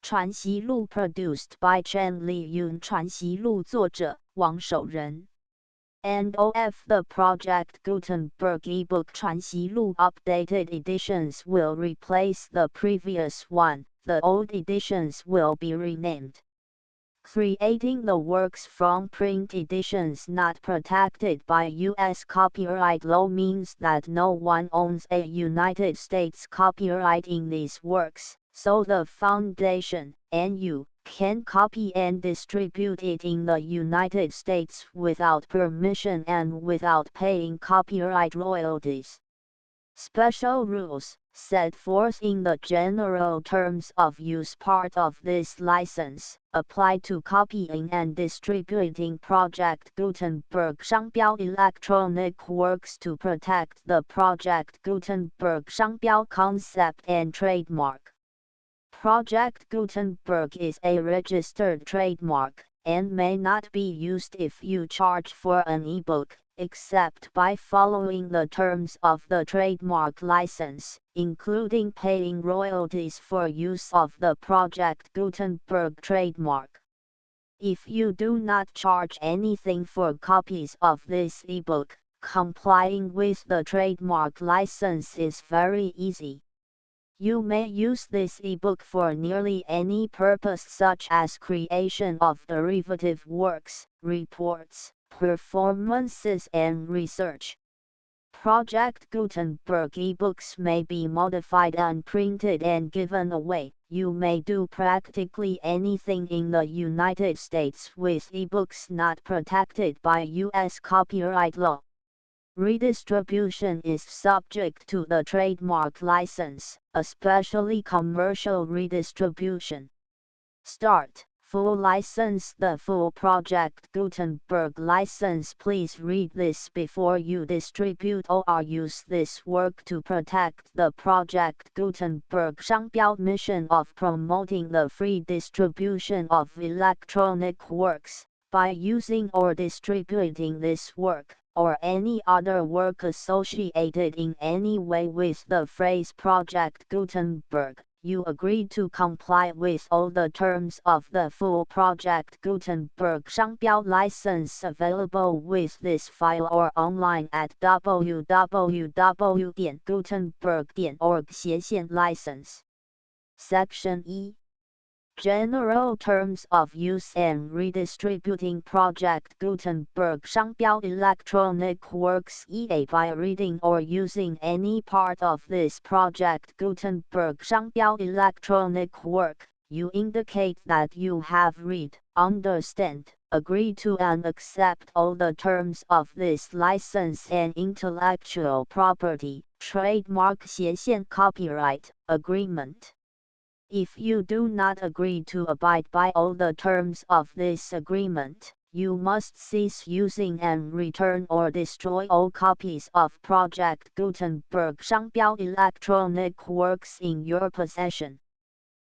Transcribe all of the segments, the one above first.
传习录 produced by Chen Liyun 传习录作者王守仁 End of the Project Gutenberg ebook 传习录 updated editions will replace the previous one, the old editions will be renamed. Creating the works from print editions not protected by U.S. copyright law means that no one owns a United States copyright in these works, so the Foundation, NU, can copy and distribute it in the United States without permission and without paying copyright royalties. Special rules, set forth in the general terms of use part of this license, apply to copying and distributing Project Gutenberg 商标 electronic works to protect the Project Gutenberg 商标 concept and trademark. Project Gutenberg is a registered trademark, and may not be used if you charge for an ebook, except by following the terms of the trademark license, including paying royalties for use of the Project Gutenberg trademark. If you do not charge anything for copies of this ebook, complying with the trademark license is very easy. You may use this ebook for nearly any purpose such as creation of derivative works, reports, performances and research. Project Gutenberg ebooks may be modified and printed and given away. You may do practically anything in the United States with ebooks not protected by U.S. copyright law. Redistribution is subject to the trademark license, especially commercial redistribution. Start. Full license. The full Project Gutenberg license. Please read this before you distribute or use this work to protect the Project Gutenberg 商标 mission of promoting the free distribution of electronic works, by using or distributing this work, or any other work associated in any way with the phrase Project Gutenberg. You agree to comply with all the terms of the full Project Gutenberg 商标 license available with this file or online at www.gutenberg.org/license. Section E. General terms of use and redistributing Project Gutenberg 商标 electronic works. EA by reading or using any part of this Project Gutenberg 商标 electronic work, you indicate that you have read, understand, agree to and accept all the terms of this license and intellectual property, trademark copyright agreement. If you do not agree to abide by all the terms of this agreement, you must cease using and return or destroy all copies of Project Gutenberg 商标 electronic works in your possession.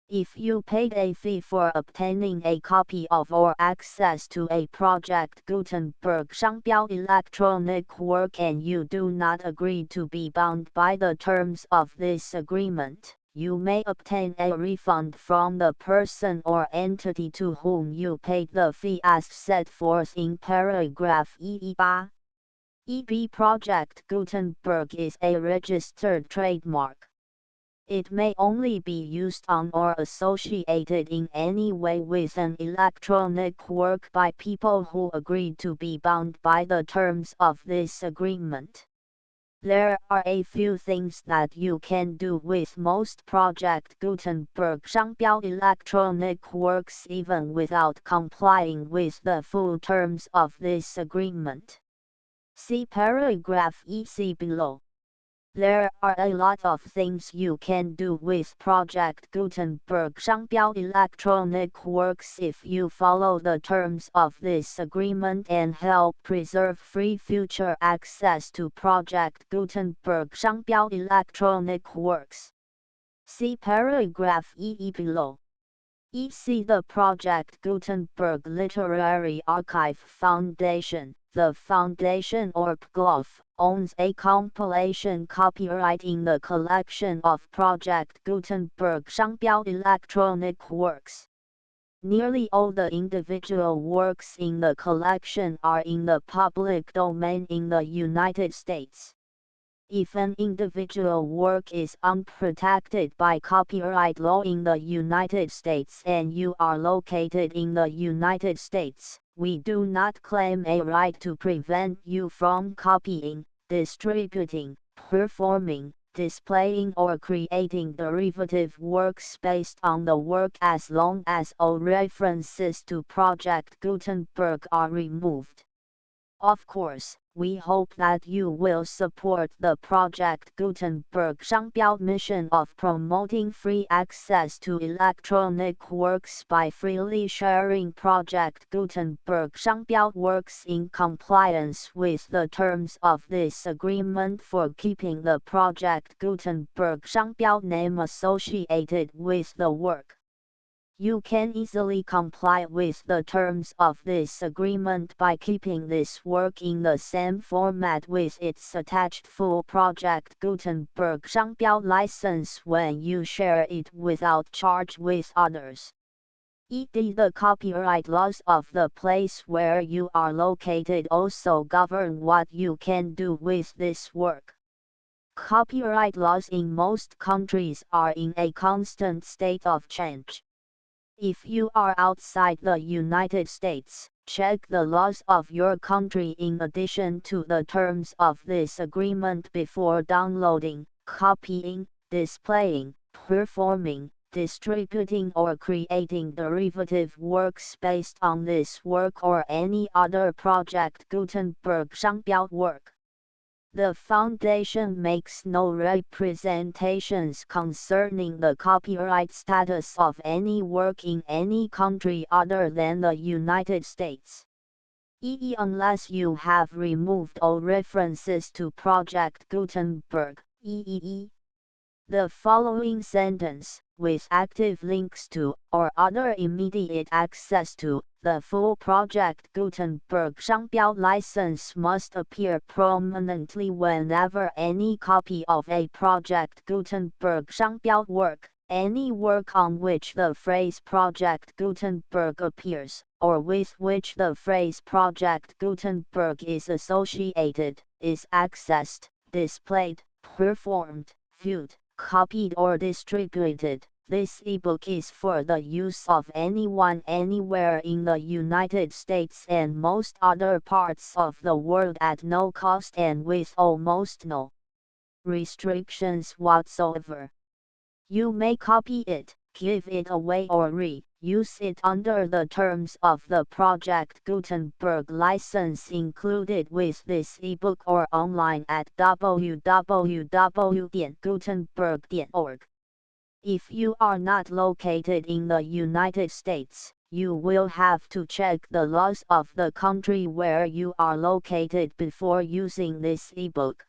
If you paid a fee for obtaining a copy of or access to a Project Gutenberg 商标 electronic work and you do not agree to be bound by the terms of this agreement, you may obtain a refund from the person or entity to whom you paid the fee as set forth in paragraph EE8. EB Project Gutenberg is a registered trademark. It may only be used on or associated in any way with an electronic work by people who agree to be bound by the terms of this agreement. There are a few things that you can do with most Project Gutenberg 商标 electronic works even without complying with the full terms of this agreement. See paragraph EC below. There are a lot of things you can do with Project Gutenberg 商标 electronic works if you follow the terms of this agreement and help preserve free future access to Project Gutenberg 商标 electronic works. See paragraph EE below. EC The Project Gutenberg Literary Archive Foundation, the Foundation or PGLOF, owns a compilation copyright in the collection of Project Gutenberg 商标 electronic works. Nearly all the individual works in the collection are in the public domain in the United States. If an individual work is unprotected by copyright law in the United States and you are located in the United States, we do not claim a right to prevent you from copying, distributing, performing, displaying or creating derivative works based on the work as long as all references to Project Gutenberg are removed. Of course, we hope that you will support the Project Gutenberg 商标 mission of promoting free access to electronic works by freely sharing Project Gutenberg 商标 works in compliance with the terms of this agreement for keeping the Project Gutenberg 商标 name associated with the work. You can easily comply with the terms of this agreement by keeping this work in the same format with its attached full Project Gutenberg 商标 license when you share it without charge with others. The copyright laws of the place where you are located also govern what you can do with this work. Copyright laws in most countries are in a constant state of change. If you are outside the United States, check the laws of your country in addition to the terms of this agreement before downloading, copying, displaying, performing, distributing or creating derivative works based on this work or any other Project Gutenberg 商标 work. The Foundation makes no representations concerning the copyright status of any work in any country other than the United States. Unless you have removed all references to Project Gutenberg. The following sentence, with active links to, or other immediate access to, the full Project Gutenberg 商标 license must appear prominently whenever any copy of a Project Gutenberg 商标 work, any work on which the phrase Project Gutenberg appears, or with which the phrase Project Gutenberg is associated, is accessed, displayed, performed, viewed, copied or distributed. This ebook is for the use of anyone anywhere in the United States and most other parts of the world at no cost and with almost no restrictions whatsoever. You may copy it, give it away or use it under the terms of the Project Gutenberg license included with this ebook or online at www.gutenberg.org. If you are not located in the United States, you will have to check the laws of the country where you are located before using this ebook.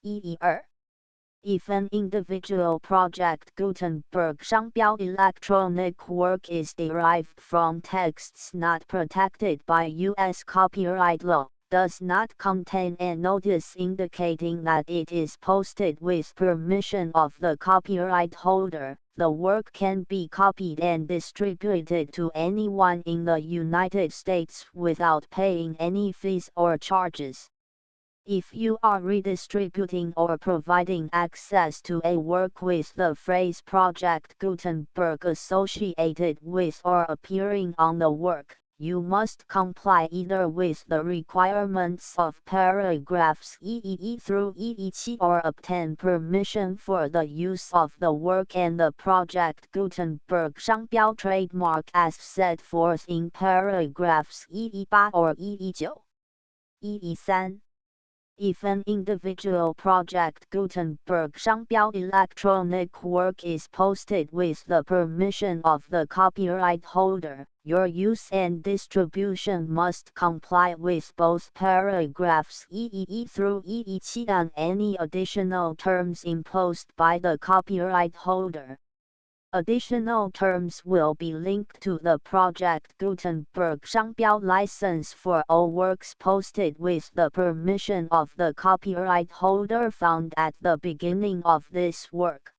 If an individual Project Gutenberg 商标 electronic work is derived from texts not protected by U.S. copyright law, does not contain a notice indicating that it is posted with permission of the copyright holder, the work can be copied and distributed to anyone in the United States without paying any fees or charges. If you are redistributing or providing access to a work with the phrase Project Gutenberg associated with or appearing on the work, you must comply either with the requirements of paragraphs EE through EE7 or obtain permission for the use of the work and the Project Gutenberg 商标 trademark as set forth in paragraphs EE8 or EE9. EE3. If an individual Project Gutenberg 商标 electronic work is posted with the permission of the copyright holder, your use and distribution must comply with both paragraphs EE through EE7 and any additional terms imposed by the copyright holder. Additional terms will be linked to the Project Gutenberg 商标 license for all works posted with the permission of the copyright holder found at the beginning of this work.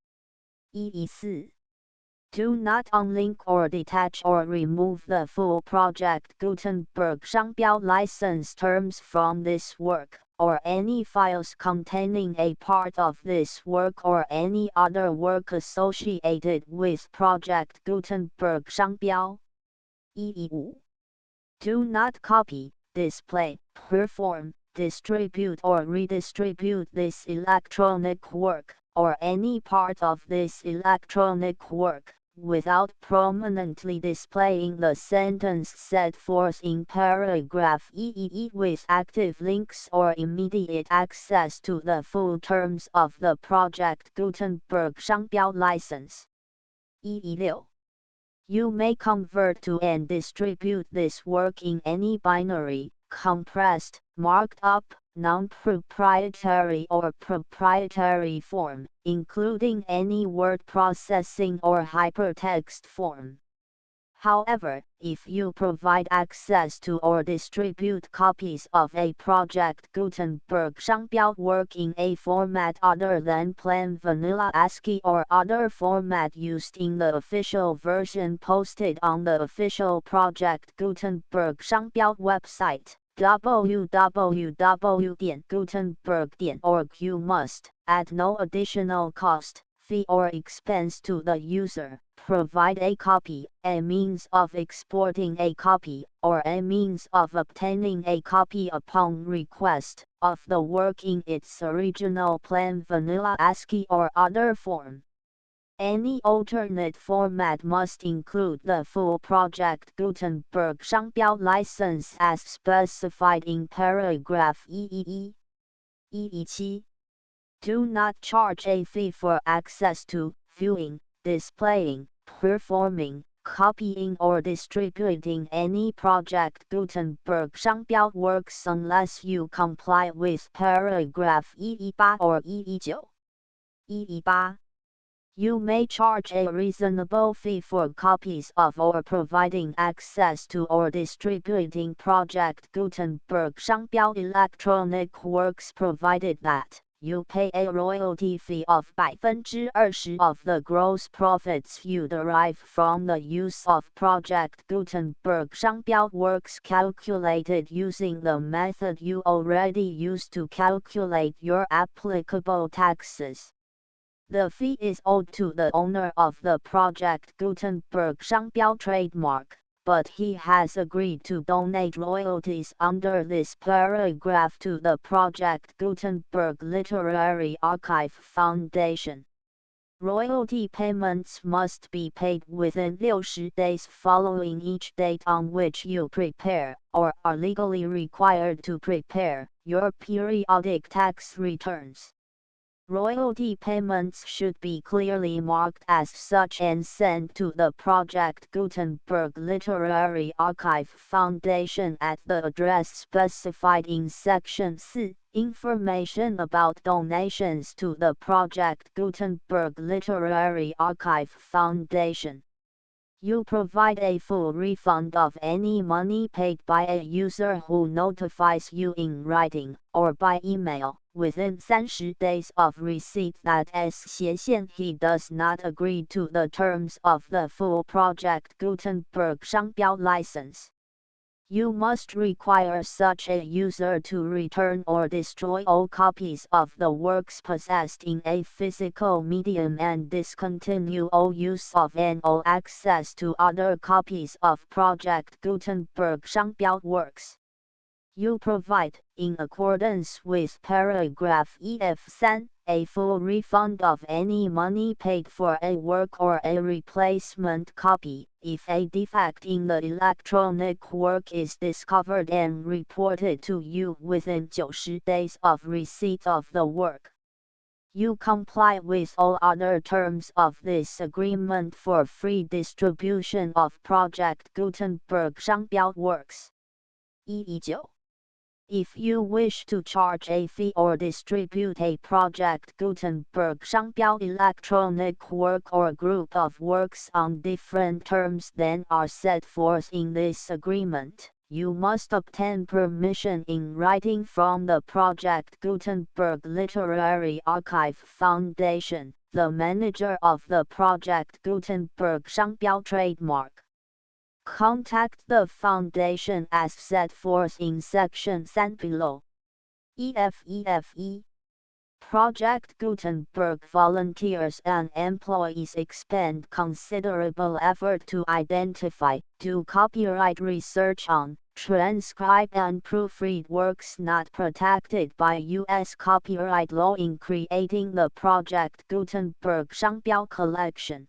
114. Do not unlink or detach or remove the full Project Gutenberg 商标 license terms from this work, or any files containing a part of this work or any other work associated with Project Gutenberg 商标。115. Do not copy, display, perform, distribute or redistribute this electronic work, or any part of this electronic work, without prominently displaying the sentence set forth in paragraph EEE with active links or immediate access to the full terms of the Project Gutenberg 商标 license. 116. You may convert to and distribute this work in any binary, compressed, marked up, non-proprietary or proprietary form, including any word processing or hypertext form. However, if you provide access to or distribute copies of a Project Gutenberg 商标 work in a format other than plain vanilla ASCII or other format used in the official version posted on the official Project Gutenberg 商标 website, www.gutenberg.org, you must, at no additional cost, fee or expense to the user, provide a copy, a means of exporting a copy, or a means of obtaining a copy upon request, of the work in its original plain vanilla ASCII or other form. Any alternate format must include the full Project Gutenberg 商标 license as specified in paragraph EEE. 117. Do not charge a fee for access to, viewing, displaying, performing, copying or distributing any Project Gutenberg 商标 works unless you comply with paragraph EE8 or EE9. 118. You may charge a reasonable fee for copies of or providing access to or distributing Project Gutenberg 商标 electronic works provided that you pay a royalty fee of 20% of the gross profits you derive from the use of Project Gutenberg 商标 works calculated using the method you already use to calculate your applicable taxes. The fee is owed to the owner of the Project Gutenberg 商标 trademark, but he has agreed to donate royalties under this paragraph to the Project Gutenberg Literary Archive Foundation. Royalty payments must be paid within 60 days following each date on which you prepare, or are legally required to prepare, your periodic tax returns. Royalty payments should be clearly marked as such and sent to the Project Gutenberg Literary Archive Foundation at the address specified in Section 4, Information about donations to the Project Gutenberg Literary Archive Foundation. You provide a full refund of any money paid by a user who notifies you in writing, or by email, within 30 days of receipt that he does not agree to the terms of the full Project Gutenberg 商标 license. You must require such a user to return or destroy all copies of the works possessed in a physical medium and discontinue all use of and all access to other copies of Project Gutenberg 商标 works. You provide, in accordance with paragraph EF3, a full refund of any money paid for a work or a replacement copy, if a defect in the electronic work is discovered and reported to you within 90 days of receipt of the work. You comply with all other terms of this agreement for free distribution of Project Gutenberg 商标 works. 119. If you wish to charge a fee or distribute a project Gutenberg 商标 electronic work or group of works on different terms than are set forth in this agreement, you must obtain permission in writing from the Project Gutenberg Literary Archive Foundation, the manager of the Project Gutenberg 商标 trademark. Contact the foundation as set forth in section 3 below. EFE Project Gutenberg volunteers and employees expend considerable effort to identify, do copyright research on, transcribe and proofread works not protected by U.S. copyright law in creating the Project Gutenberg 商标 collection.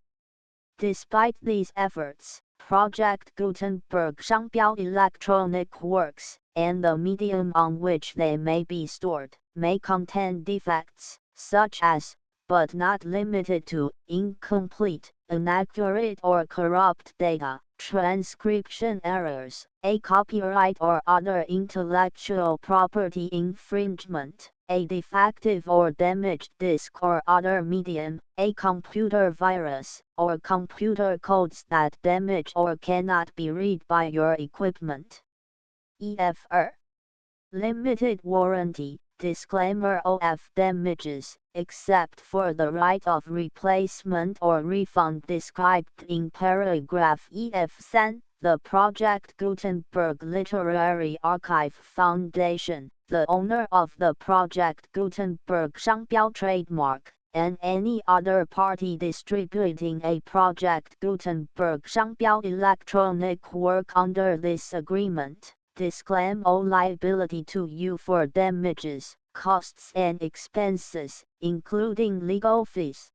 Despite these efforts, Project Gutenberg 商标 electronic works, and the medium on which they may be stored, may contain defects, such as, but not limited to, incomplete, inaccurate or corrupt data, transcription errors, a copyright or other intellectual property infringement, a defective or damaged disk or other medium, a computer virus, or computer codes that damage or cannot be read by your equipment. EFR Limited warranty. Disclaimer of damages, except for the right of replacement or refund described in paragraph EF3, the Project Gutenberg Literary Archive Foundation, the owner of the Project Gutenberg 商标 trademark, and any other party distributing a Project Gutenberg 商标 electronic work under this agreement, disclaim all liability to you for damages, costs and expenses, including legal fees.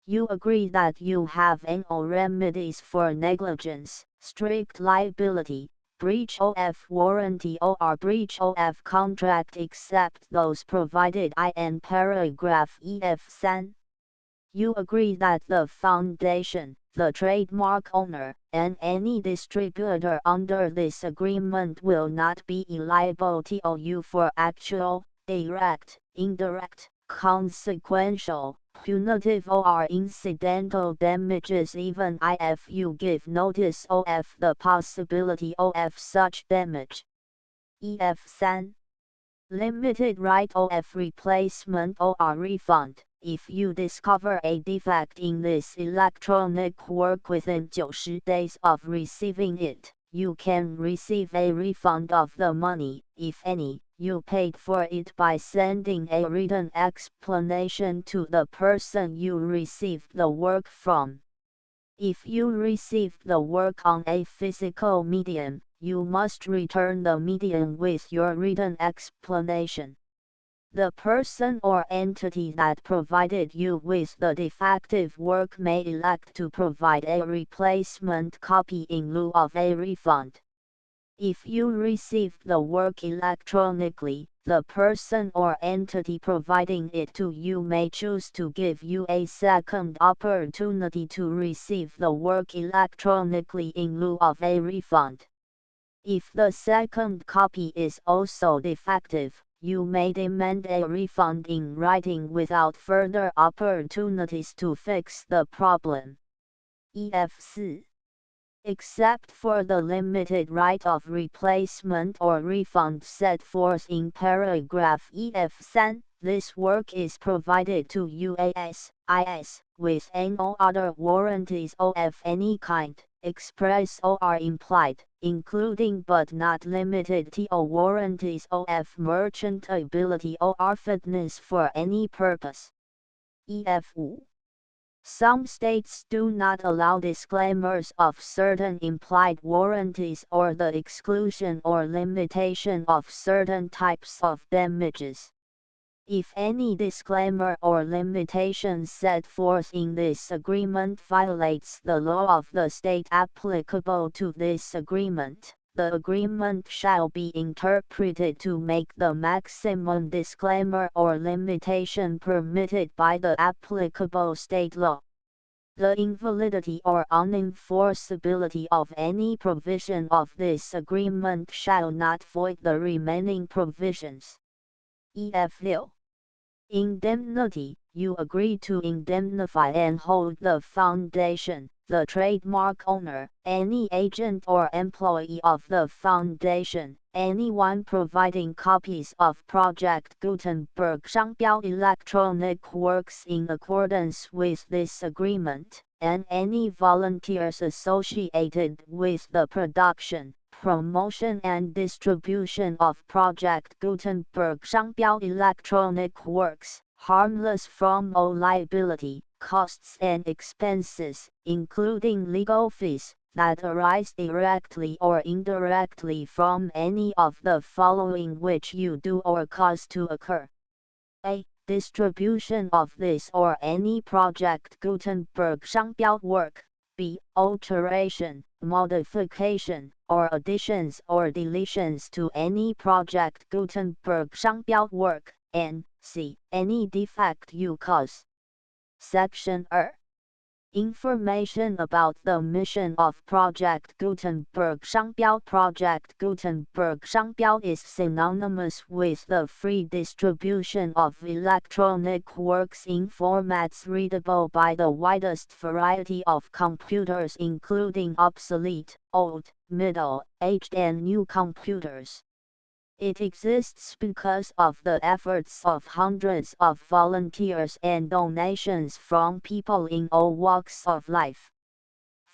You agree that you have all remedies for negligence, strict liability, breach of warranty or breach of contract except those provided in paragraph EF3. You agree that the foundation, the trademark owner, and any distributor under this agreement will not be liable to you for actual, direct, indirect, consequential, punitive or incidental damages even if you give notice of the possibility of such damage. EF3 Limited right of replacement or refund. If you discover a defect in this electronic work within 90 days of receiving it, you can receive a refund of the money, if any, you paid for it by sending a written explanation to the person you received the work from. If you received the work on a physical medium, you must return the medium with your written explanation. The person or entity that provided you with the defective work may elect to provide a replacement copy in lieu of a refund. If you received the work electronically, the person or entity providing it to you may choose to give you a second opportunity to receive the work electronically in lieu of a refund. If the second copy is also defective, you may demand a refund in writing without further opportunities to fix the problem. EF4 Except for the limited right of replacement or refund set forth in paragraph EF3, this work is provided to UAS, IS, with no other warranties of any kind, express or implied, including but not limited to warranties of merchantability or fitness for any purpose. EF5 Some states do not allow disclaimers of certain implied warranties or the exclusion or limitation of certain types of damages. If any disclaimer or limitation set forth in this agreement violates the law of the state applicable to this agreement, the agreement shall be interpreted to make the maximum disclaimer or limitation permitted by the applicable state law. The invalidity or unenforceability of any provision of this agreement shall not void the remaining provisions. EF6. Indemnity. You agree to indemnify and hold the foundation, the trademark owner, any agent or employee of the foundation, anyone providing copies of Project Gutenberg 商标 electronic works in accordance with this agreement, and any volunteers associated with the production, promotion and distribution of Project Gutenberg 商标 electronic works, harmless from all liability, costs and expenses, including legal fees, that arise directly or indirectly from any of the following which you do or cause to occur. A. Distribution of this or any Project Gutenberg 商标 work. B. Alteration, modification, or additions or deletions to any Project Gutenberg 商标 work. And C. Any defect you cause. Section R. Information about the mission of Project Gutenberg 商标. Project Gutenberg 商标 is synonymous with the free distribution of electronic works in formats readable by the widest variety of computers, including obsolete, old, middle-aged and new computers. It exists because of the efforts of hundreds of volunteers and donations from people in all walks of life.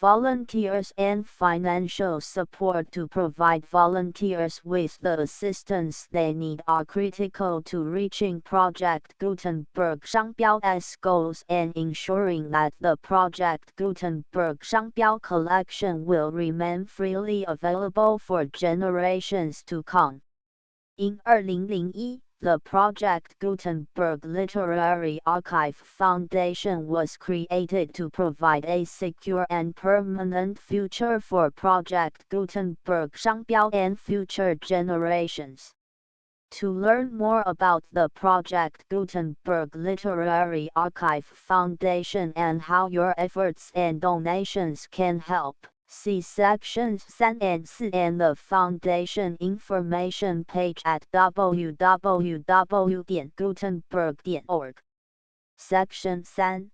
Volunteers and financial support to provide volunteers with the assistance they need are critical to reaching Project Gutenberg 商标's goals and ensuring that the Project Gutenberg 商标 collection will remain freely available for generations to come. In 2001, the Project Gutenberg Literary Archive Foundation was created to provide a secure and permanent future for Project Gutenberg 商标 and future generations. To learn more about the Project Gutenberg Literary Archive Foundation and how your efforts and donations can help, see sections 3 and 4 and the Foundation information page at www.gutenberg.org. Section 3.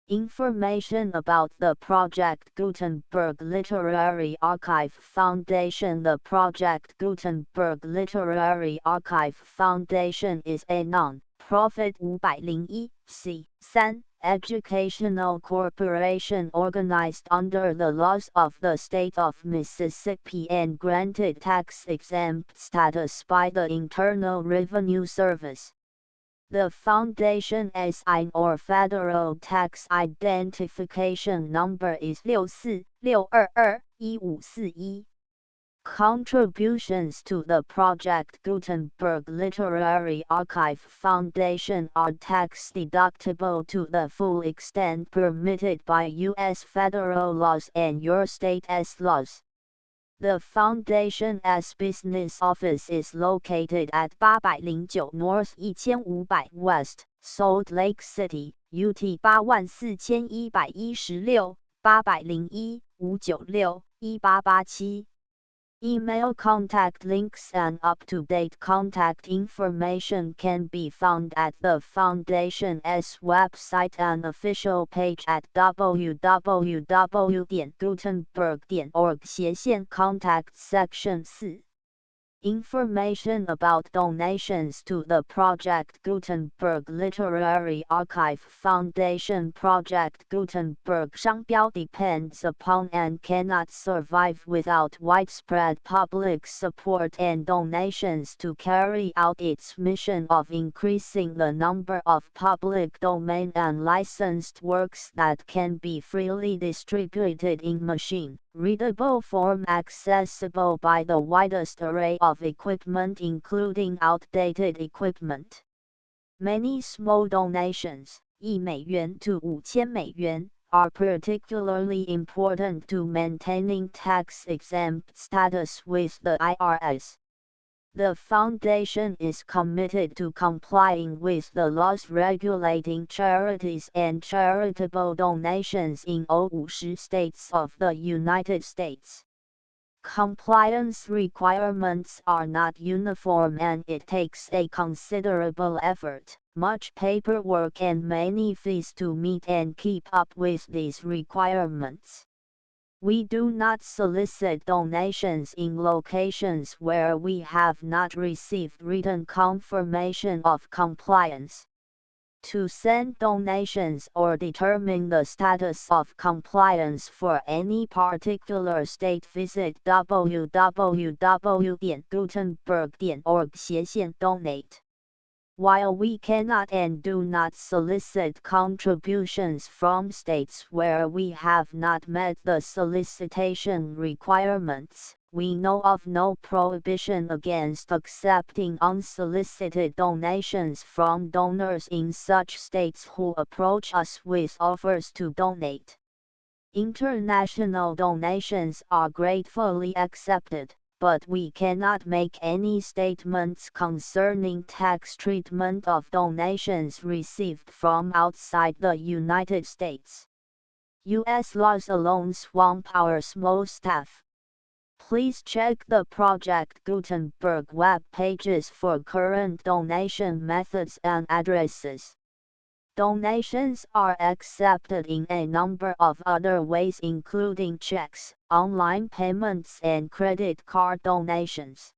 Information about the Project Gutenberg Literary Archive Foundation. The Project Gutenberg Literary Archive Foundation is a non-profit 501(c)(3) educational corporation organized under the laws of the state of Mississippi and granted tax-exempt status by the Internal Revenue Service. The foundation SIN or Federal Tax Identification Number is 646221541. Contributions to the Project Gutenberg Literary Archive Foundation are tax-deductible to the full extent permitted by U.S. federal laws and your state's laws. The Foundation's business office is located at 809 North 1500 West, Salt Lake City, UT 84116, 801-596-1887. Email contact links and up-to-date contact information can be found at the Foundation's website and official page at www.gutenberg.org/contact section 4. Information about donations to the Project Gutenberg Literary Archive Foundation. Project Gutenberg 商标 depends upon and cannot survive without widespread public support and donations to carry out its mission of increasing the number of public domain and licensed works that can be freely distributed in machine-readable form accessible by the widest array of equipment including outdated equipment. Many small donations, $1 to $5,000, are particularly important to maintaining tax-exempt status with the IRS. The Foundation is committed to complying with the laws regulating charities and charitable donations in all 50 states of the United States. Compliance requirements are not uniform and it takes a considerable effort, much paperwork and many fees to meet and keep up with these requirements. We do not solicit donations in locations where we have not received written confirmation of compliance. To send donations or determine the status of compliance for any particular state, visit www.gutenberg.org/donate. While we cannot and do not solicit contributions from states where we have not met the solicitation requirements, we know of no prohibition against accepting unsolicited donations from donors in such states who approach us with offers to donate. International donations are gratefully accepted, but we cannot make any statements concerning tax treatment of donations received from outside the United States. U.S. laws alone swamp our small staff. Please check the Project Gutenberg web pages for current donation methods and addresses. Donations are accepted in a number of other ways, including checks, online payments, and credit card donations.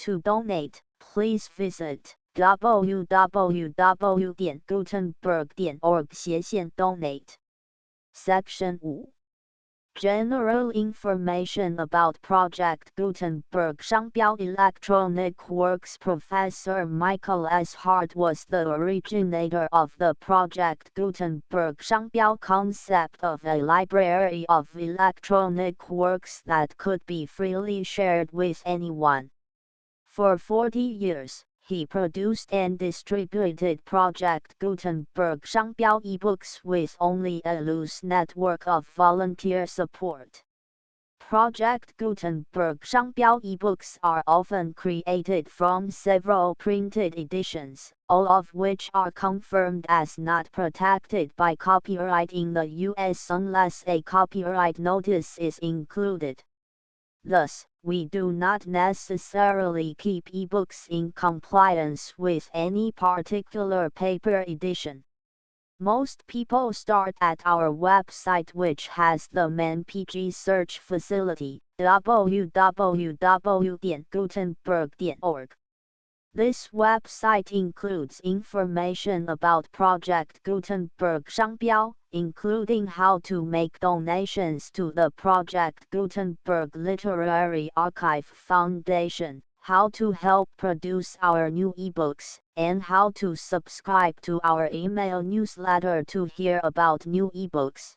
To donate, please visit www.gutenberg.org/donate. Section 5. General information about Project Gutenberg. 商标 Electronic Works. Professor Michael S. Hart was the originator of the Project Gutenberg 商标 concept of a library of electronic works that could be freely shared with anyone. For 40 years, he produced and distributed Project Gutenberg 商标 ebooks with only a loose network of volunteer support. Project Gutenberg 商标 ebooks are often created from several printed editions, all of which are confirmed as not protected by copyright in the US unless a copyright notice is included. Thus, we do not necessarily keep ebooks in compliance with any particular paper edition. Most people start at our website, which has the ManPG search facility, www.gutenberg.org. This website includes information about Project Gutenberg 商标, including how to make donations to the Project Gutenberg Literary Archive Foundation, how to help produce our new ebooks, and how to subscribe to our email newsletter to hear about new ebooks.